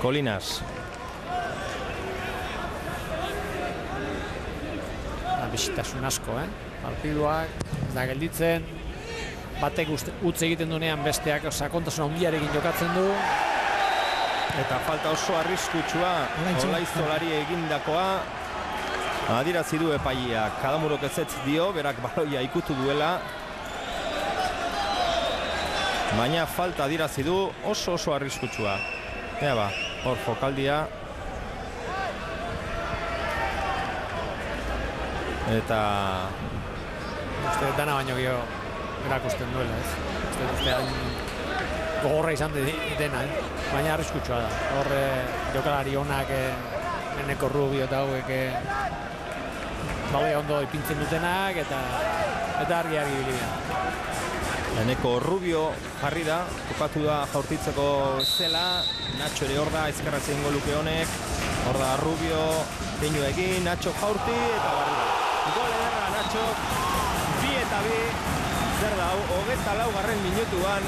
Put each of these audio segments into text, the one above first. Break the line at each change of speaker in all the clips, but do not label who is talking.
Colinas.
Bisitasun asko, partiduak ez da gelditzen, batek utz egiten duenean besteak sakontasun handiarekin jokatzen du.
Eta falta oso arriskutsua, Olaizolari egindakoa, adierazi du epaia, Kadamurok ezetz dio, berak baloia ikutu duela. Baina falta adierazi du, oso arriskutsua. Ea ba, hor jokaldia. Eta...
dana baino gehiago erakusten duela, Uste gogorra izan dena, baina arriskutsua da. Horre jokalari honak, Eneko Rubio eta hauek balea ondo ipintzen dutenak eta argi bilibia.
Eneko Rubio jarri da, topatu da jaurtitzeko zela, Nacho ere hor da, ezkerratzen ingo luke honek, hor da Rubio, teinu egin, Nacho jaurti eta barri da. Gol ederra Nacho, 2-2, zer da, 24. minutuan,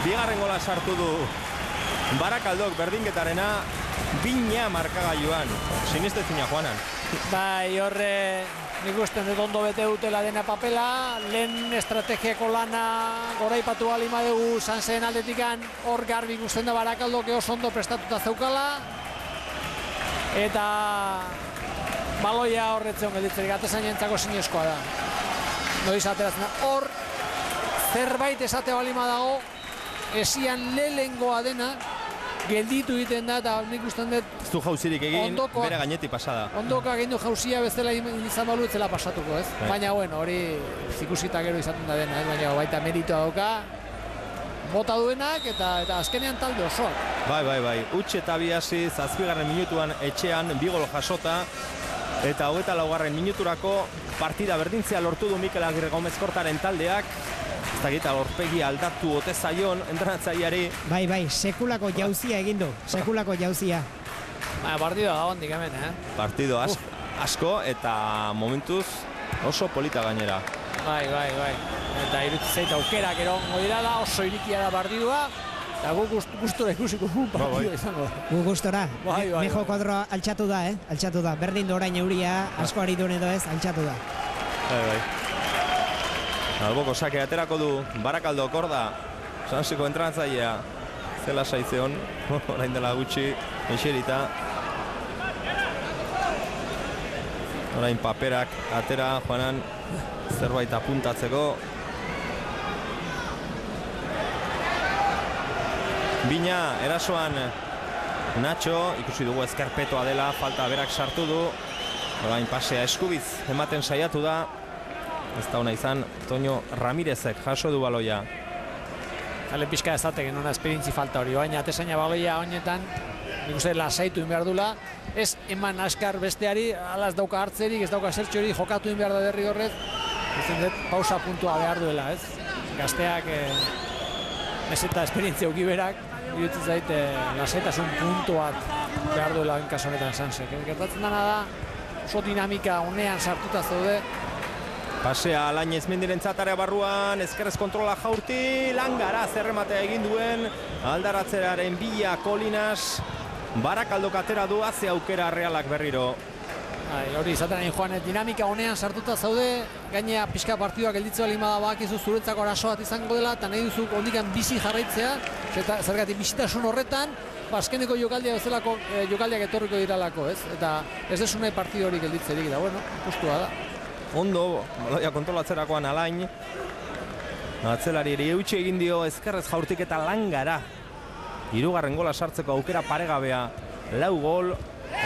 bigarren gola sartu du Barakaldok berdinketarena, bina markagailuan, sinistezina Juanan.
Bai, horre, nik usten dut ondo bete dutela dena papela, lehen estrategiako lana goraipatu balima dugu Sansen aldetikan, hor garbi ikusten da Barakaldok oso ondo prestatuta zeukala, eta baloia horretzen gelditzen, atezainentzako sineskoa da. Noiz ateratzen da, hor zerbait esate balima dago, esian lehengoa dena, gelditu egiten da, eta nik usten dut...
Ez du jauzirik egin, bere gainetik pasada.
Ondoka egin du jauzia bezala izan balu etzela pasatuko, ez? Baina, bueno, hori zikusita gero izaten da dena, baina baita meritoa dauka, bota duenak, eta azkenean talde osoak.
Bai, utxe eta biasi, 7. minutuan etxean, 2 gol jasota, eta 24. minuturako partida berdintzea lortu du Mikel Agirre Gomez Kortaren taldeak. Ez dakit aurpegi aldatu ote zaion entrenatzaileari.
Bai, sekulako jauzia egin du, sekulako jauzia.
Partido da hondik hemen,
Partido asko eta momentuz oso polita gainera.
Bai. Eta iruditzen zait aukerak erongo dirala, oso irikia da partidua. Eta gu gustora ikusiko partidua izango.
Gu gustora. Mejo kuadroa altxatu da, altxatu da. Berdin du orain euria, asko ari duen edo ez, altxatu da.
Bai. Alboko sake aterako du Barakaldo korda, Sanseko entranatzailea. Zela saitzeon, orain dela gutxi, eserita. Orain paperak atera, Juanan, zerbait apuntatzeko. Bina, erasoan Nacho, ikusi dugu ezkerpetoa dela, falta berak sartu du. Orain pasea eskubiz, ematen saiatu da. Ez da ona izan, Toño Ramirezek jaso du baloia.
Hale pixka ezateken ona esperientzi falta hori, baina atezaina baloia honetan, nik uste lasaitu behar dula, ez eman askar besteari, ala ez dauka hartzerik, ez dauka zertxo hori, jokatu behar da derri horrez, ez dut pausa puntua behar duela, ez? Gazteak, ez eta esperientzia ukiberak, iruditzen zait, lasaitasun puntu bat behar duela enkaso honetan Sansek. Gertatzen dena da, oso dinamika honean sartuta zaude.
Pasea Alainez Mendirentzat area barruan, ezkerrez kontrola jaurti, Langara zerrematea egin duen, aldaratzeraren bila Colinas, Barakaldok atera du, haze aukera Realak berriro.
Hori izaten nahi Joan, dinamika honean sartuta zaude, gainea pixka partiduak gelditze bali badakizu zuretzako arazo bat izango dela, eta nahi duzu ondikan bizi jarraitzea, eta zergatik bizitasun horretan, azkeneko jokaldia bezalako jokaldiak etorriko diralako, ez? Eta ez desu nahi partidu hori gelditzerik da, bueno, justua da.
Ondo, baloia kontrolatzerakoan Alain. Atzelari ere eutxe egin dio ezkerrez jaurtik eta Langara. 3. gola sartzeko aukera paregabea. 4 gol,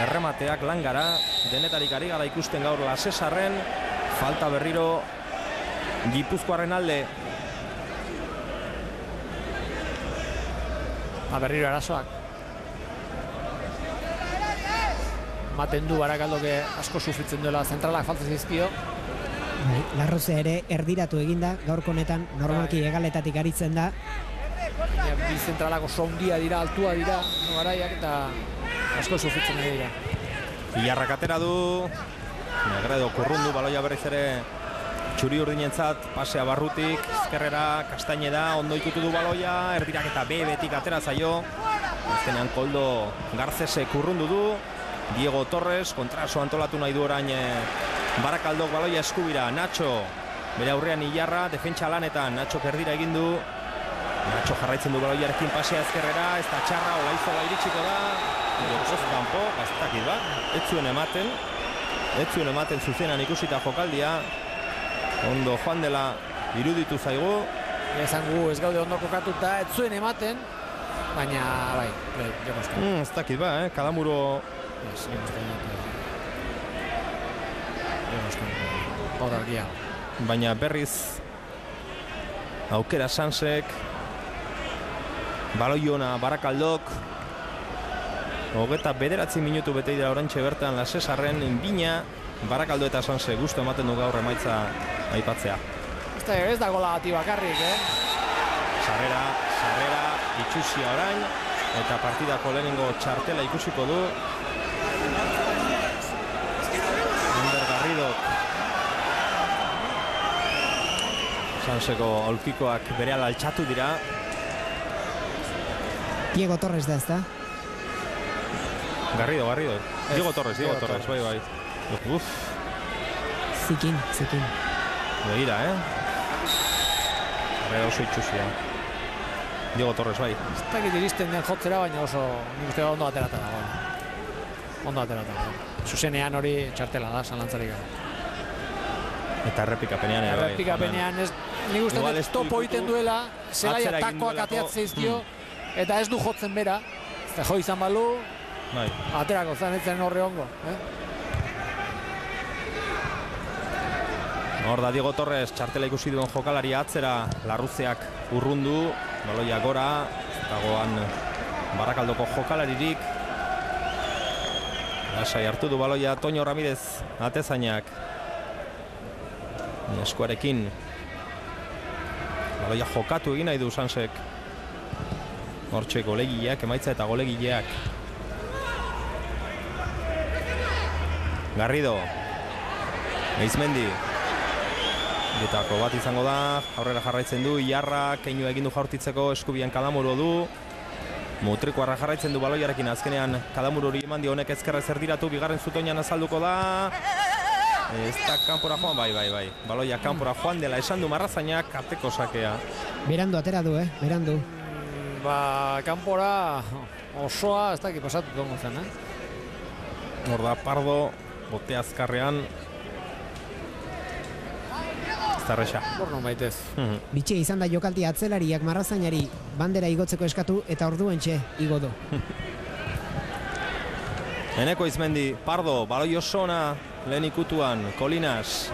erremateak Langara. Denetarik ari gara ikusten gaur Lasesarren. Falta berriro Gipuzkoarren alde.
Berriro arazoak. Maten du Barakaldoke asko sufritzen duela, zentralak falta zizkio.
Larroze ere erdiratu eginda, gaurko honetan normalki egaletatik aritzen da.
Bi zentralak oso handia dira, altua dira, garaiak eta asko sufritzen dira.
Ilarrak atera du, Negredo kurrundu, baloia berriz ere txuri urdinentzat, pasea barrutik, ezkerrera, Kastaineda, ondo ikutu du baloia, erdirak eta betik atera zaio. Azkenean Koldo Garcesek urrundu du. Diego Torres kontraso antolatu nahi du orain Barakaldok baloia eskubira. Nacho bere aurrean Ilarra, defentsa lanetan. Nacho perdira egin du. Nacho jarraitzen du baloiarekin pasea ezkerrera. Ez da txarra, Olaizola iritsiko da. Kanpo, bastakit bat. Ez zuen ematen zuzenan ikusita jokaldia. Ondo joan dela iruditu zaigu.
Esan gu ez gaude ondo kokatuta, ez zuen ematen. Baina, bai, jokoskan.
Ez dakit ba, Kalamuro... Baina berriz aukera Sansek, baloiona Barakaldok, 29 minutu bete dira orantxe bertan La Cesarren, bina Barakaldo eta Sanse gustu ematen du gaur emaitza aipatzea.
Ez da gola bati bakarrik,
Sarrera itxusia orain, eta partidako lehenengo txartela ikusiko du. Ander Garridok Sanseko aulkikoak berehala altxatu dira.
Diego Torres da, ezta?
Garrido. Diego Torres, bai. Uf.
Zikin.
Begira, Sarrera oso itxusia. Diego Torres, bai.
Ez dakit iristen den jotzera, baina oso nik uste ondo aterata dago. Zuzenean hori txartela da, zalantzarik gara.
Eta errepikapenean ere, bai.
Errepikapenean ez, nik uste dut topo egiten duela, zelaia takoak ateatzen zaizkio, eta ez du jotzen bera, ez da jo izan balu, aterako zanetzen horre hongo.
Hor da Diego Torres, txartela ikusi duen jokalari atzera, Larruzeak urrundu, baloia gora, dagoan Barakaldoko jokalaririk. Lasai hartu du baloia Toño Ramirez atezainak. Eskuarekin baloia jokatu egin nahi du Sansek. Hortxe golegileak, emaitza eta golegileak. Garrido, Eizmendi. Bitako bat izango da, aurrera jarraitzen du, Ilarra, keinu egin du jaurtitzeko, eskubian Kalamuro du. Mutrikoarra jarraitzen du baloiarekin, azkenean Kalamuro hori eman dio honek ezkerra zerdiratu, bigarren zutoinan azalduko da. Ez da kanpora joan, bai. Baloia kanpora joan dela esan du Marrazainak, ateko sakea.
Berandu atera du, berandu.
Kanpora osoa, ez dakit pasatu dongo zen,
Hor da Pardo, bote azkarrean. Zarresa.
Borno maitez.
Bitxe izan da jokaldi atzelariak Marrazainari bandera igotzeko eskatu eta orduentxe igo du.
Eneko Eizmendi, Pardo, baloi osona lehen ikutuan, Colinas.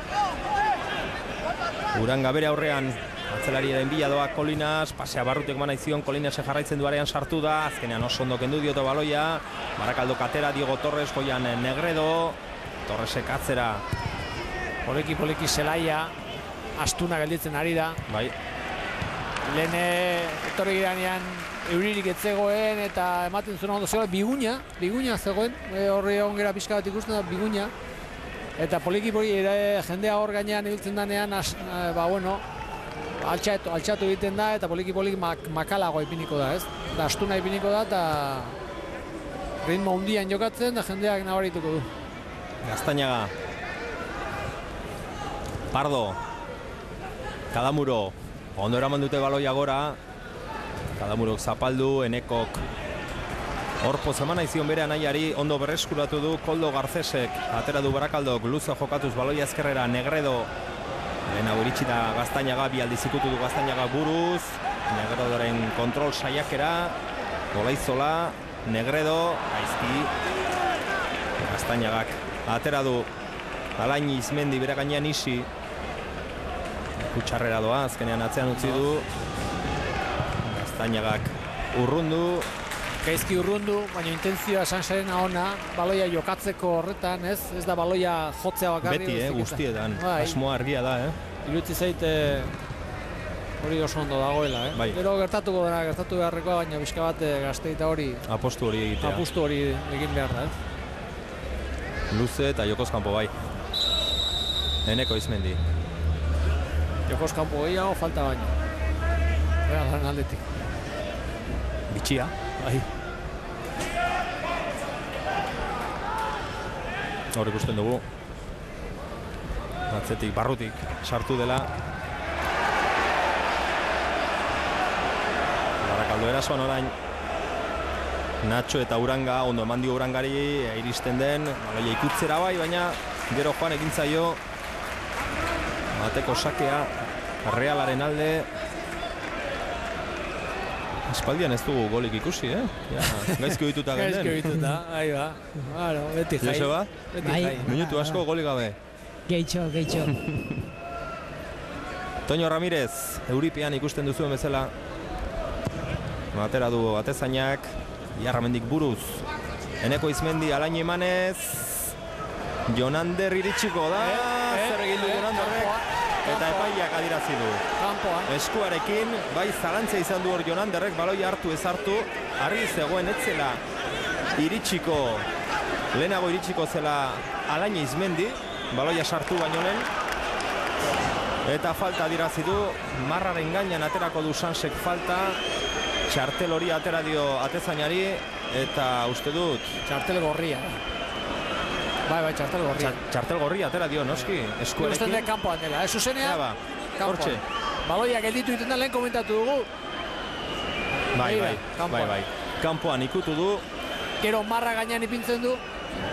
Uranga bere aurrean, atzelariaren bila doa Colinas, pasea barrutek mana izion, Colinas jarraitzen duarean sartu da, azkenean oso ondo kendu dioto baloia, Barakaldo katera, Diego Torres, goian Negredo, Torresek atzera.
Poleki zelaia, astuna gelditzen ari da.
Bai.
Lehen etorri giranean euririk etzegoen eta ematen zuen ondo zegoen biguña zegoen, horri ongera pixka bat ikusten da biguña. Eta poliki jendea hor gainean ibiltzen danean, altxatu egiten da eta poliki makalagoa ipiniko da, ez? Da astuna ipiniko da eta ritmo hundian jokatzen da jendeak nabarituko du.
Gaztañaga. Pardo. Kalamuro, ondo eraman dute baloia gora. Kalamurok zapaldu, Enekok horpoz eman aizion bere anaiari, ondo berreskuratu du Koldo Garcesek, atera du Barakaldok, luza jokatuz baloia ezkerrera, Negredo. Lehen iritsi da Gaztañaga, bi aldiz ikutu du Gaztañaga buruz. Negredoren kontrol saiakera, Olaizola, Negredo, aizki. Gaztañagak atera du Alain Eizmendi bere gainean isi. Kutxarrera doa, azkenean atzean utzi du. Gaztañagak urrundu.
Gaizki urrundu, baina intentzioa Sansaren ona, baloia jokatzeko horretan, ez? Ez da baloia jotzea bakarri.
Beti, guztietan. Asmoa argia da,
Irutzi zaite hori oso ondo dagoela,
Bai.
Gero gertatu beharrekoa, baina bizka bat Gazteita hori...
Apostu hori egitea.
Apostu hori egin behar da,
Luze eta Jokoz kanpo bai. Eneko Eizmendi.
Jokoz kanpo gehiago falta baino. Realaren aldetik.
Bitxia.
Bai.
Hor ikusten dugu. Atzetik, barrutik sartu dela. Barakaldo erasoan orain. Nacho eta Uranga, ondo eman dio Urangari, iristen den, baloia ikutzera bai, baina gero joan egin zaio. Bateko sakea, Realaren alde. Espaldian ez dugu golik ikusi, Ja, gaizki ohituta genden.
Gaizki ohituta, ahi ba. Bueno, beti jai.
Joseba?
Beti jai.
Minutu asko golik gabe.
Gehitxo.
Toño Ramirez, Euripean ikusten duzuen bezala. Atera du atezainak, Iarramendik buruz. Eneko Izmendi, Alain emanez. Jonander iritsiko da. Zer egin du Jonanderrek. Eta epaiak adirazi du. Eskuarekin, bai zalantza izan du hor Jonanderrek, baloia hartu ez hartu. Argi zegoen etzela iritsiko, lehenago iritsiko zela Alain Izmendi. Baloia sartu baino lehen. Eta falta adirazi du. Marraren gainean aterako du Sansek falta. Txartel hori atera dio atezainari. Eta uste dut
txartel gorria. Bai, txartel gorria.
Txartel gorria atera dio, noski. Eskuarekin.
Usten dut kanpoan dela, zuzenean.
Hortxe.
Baloia gelditu iten da lehen komentatu dugu.
Bai. Kanpoan ikutu du.
Gero marra gainean ipintzen du,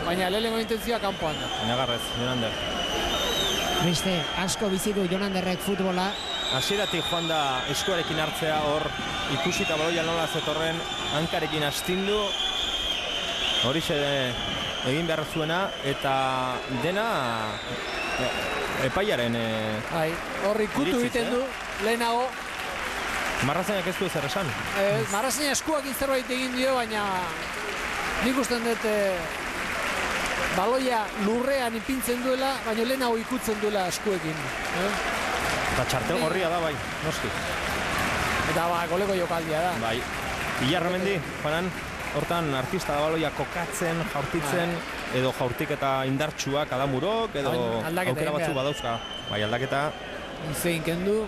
baina lehenengo intentzioa kanpoan da.
Nagarrez, Jonander.
Beste, asko bizi du Jonanderrek futbola.
Hasieratik joan da eskuarekin hartzea hor ikusita baloia nola zetorren hankarekin astindu. Horixe egin behar zuena eta dena epaiaren
hor ikutu egiten du lehenago.
Marrazainak ez du zer esan?
Marrazainak eskuakin zerbait egin dio, baina nik usten dut baloia lurrean ipintzen duela, baina lehenago ikutzen duela eskuekin.
Eta txartel gorria da, bai, noski.
Eta goleko jokaldia da.
Bai, Ilarramendi, Juanan, hortan artista da baloia kokatzen, jaurtitzen, edo jaurtik eta indartsuak adamurok, edo aukera batzu badauzka. Bai, aldaketa.
Izein kendu.